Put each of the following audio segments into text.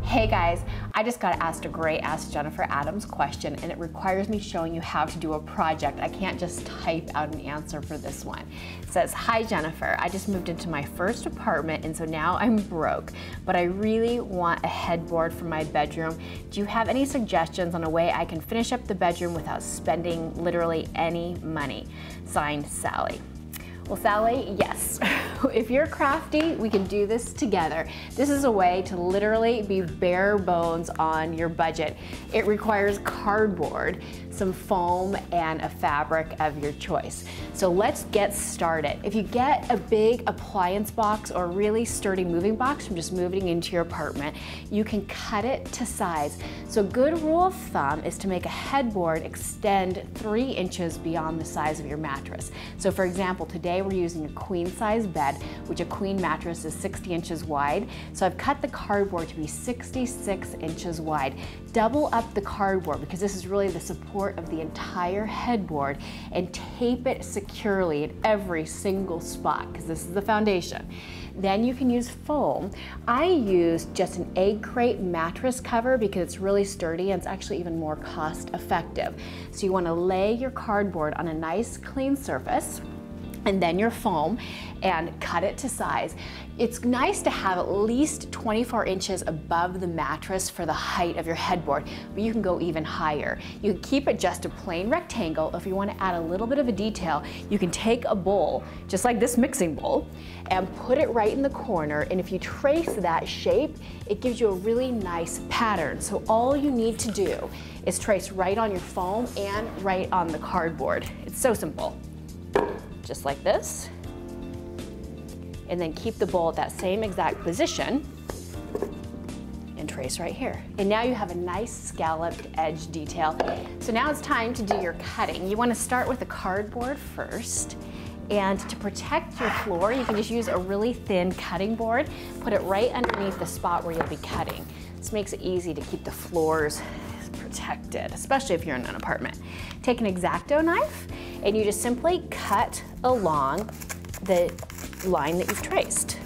Hey guys, I just got asked a great Ask Jennifer Adams question, and it requires me showing you how to do a project. I can't just type out an answer for this one. It says, "Hi Jennifer, I just moved into my first apartment and so now I'm broke, but I really want a headboard for my bedroom. Do you have any suggestions on a way I can finish up the bedroom without spending literally any money? Signed, Sally." Well, Sally, yes. If you're crafty, we can do this together. This is a way to literally be bare bones on your budget. It requires cardboard, some foam, and a fabric of your choice. So let's get started. If you get a big appliance box or a really sturdy moving box from just moving into your apartment, you can cut it to size. So a good rule of thumb is to make a headboard extend 3 inches beyond the size of your mattress. So for example, today we're using a queen size bed, which a queen mattress is 60 inches wide. So I've cut the cardboard to be 66 inches wide. Double up the cardboard because this is really the support of the entire headboard, and tape it securely at every single spot because this is the foundation. Then you can use foam. I use just an egg crate mattress cover because it's really sturdy and it's actually even more cost effective. So you want to lay your cardboard on a nice clean surface, and then your foam, and cut it to size. It's nice to have at least 24 inches above the mattress for the height of your headboard, but you can go even higher. You can keep it just a plain rectangle. If you want to add a little bit of a detail, you can take a bowl, just like this mixing bowl, and put it right in the corner, and if you trace that shape, it gives you a really nice pattern. So all you need to do is trace right on your foam and right on the cardboard. It's so simple. Just like this, and then keep the bowl at that same exact position and trace right here. And now you have a nice scalloped edge detail. So now it's time to do your cutting. You want to start with the cardboard first, and to protect your floor, you can just use a really thin cutting board, put it right underneath the spot where you'll be cutting. This makes it easy to keep the floors protected, especially if you're in an apartment. Take an X-Acto knife and you just simply cut along the line that you've traced.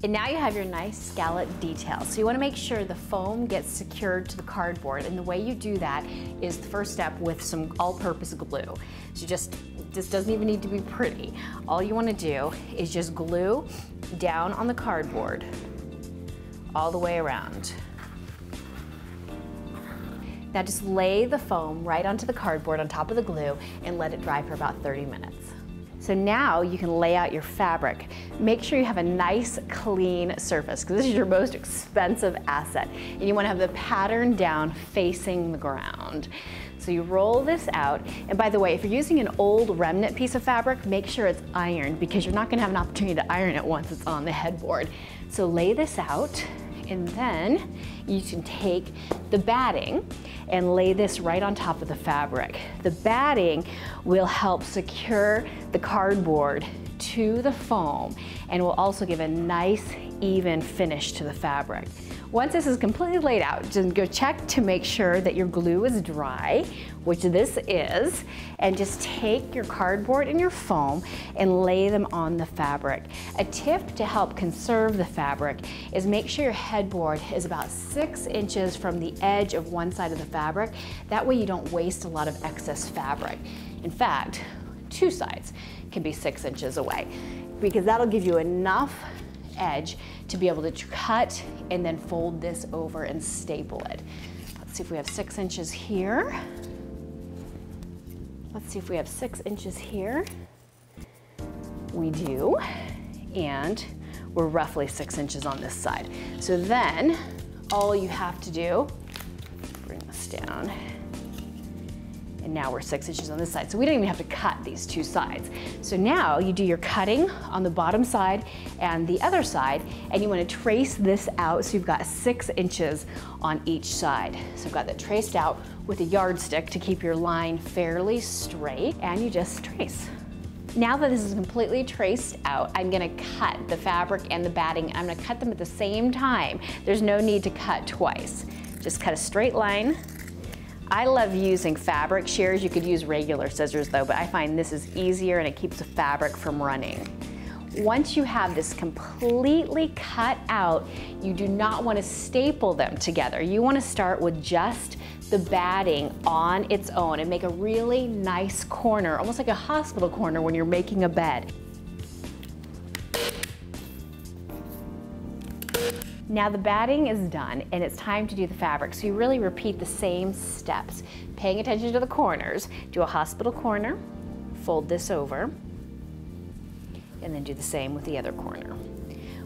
And now you have your nice scallop detail. So you want to make sure the foam gets secured to the cardboard, and the way you do that is the first step with some all-purpose glue. So this doesn't even need to be pretty. All you want to do is just glue down on the cardboard all the way around. Now just lay the foam right onto the cardboard on top of the glue and let it dry for about 30 minutes. So now you can lay out your fabric. Make sure you have a nice clean surface because this is your most expensive asset, and you want to have the pattern down facing the ground. So you roll this out, and by the way, if you're using an old remnant piece of fabric, make sure it's ironed because you're not going to have an opportunity to iron it once it's on the headboard. So lay this out, and then you can take the batting and lay this right on top of the fabric. The batting will help secure the cardboard to the foam and will also give a nice even finish to the fabric. Once this is completely laid out, just go check to make sure that your glue is dry, which this is, and just take your cardboard and your foam and lay them on the fabric. A tip to help conserve the fabric is make sure your headboard is about 6 inches from the edge of one side of the fabric. That way you don't waste a lot of excess fabric. In fact, 2 sides can be 6 inches away because that'll give you enough edge to be able to cut and then fold this over and staple it. Let's see if we have 6 inches here. Let's see if we have 6 inches here. We do, and we're roughly 6 inches on this side. So then all you have to do, bring this down, and now we're 6 inches on this side. So we don't even have to cut these 2 sides. So now you do your cutting on the bottom side and the other side, and you want to trace this out so you've got 6 inches on each side. So I've got that traced out with a yardstick to keep your line fairly straight, and you just trace. Now that this is completely traced out, I'm gonna cut the fabric and the batting. I'm gonna cut them at the same time. There's no need to cut twice. Just cut a straight line. I love using fabric shears. You could use regular scissors though, but I find this is easier and it keeps the fabric from running. Once you have this completely cut out, you do not want to staple them together. You want to start with just the batting on its own and make a really nice corner, almost like a hospital corner when you're making a bed. Now the batting is done and it's time to do the fabric. So you really repeat the same steps, paying attention to the corners. Do a hospital corner, fold this over, and then do the same with the other corner.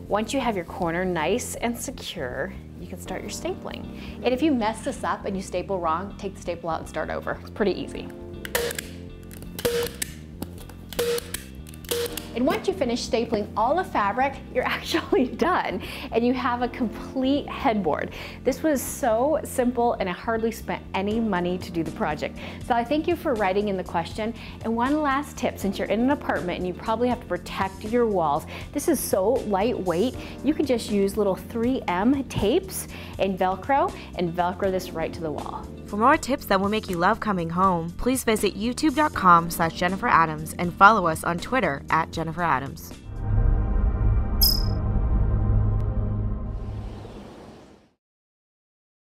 Once you have your corner nice and secure, you can start your stapling. And if you mess this up and you staple wrong, take the staple out and start over. It's pretty easy. And once you finish stapling all the fabric, you're actually done and you have a complete headboard. This was so simple and I hardly spent any money to do the project. So I thank you for writing in the question. And one last tip, since you're in an apartment and you probably have to protect your walls, this is so lightweight, you can just use little 3M tapes and Velcro this right to the wall. For more tips that will make you love coming home, please visit youtube.com/JenniferAdams and follow us on Twitter @JenniferAdams.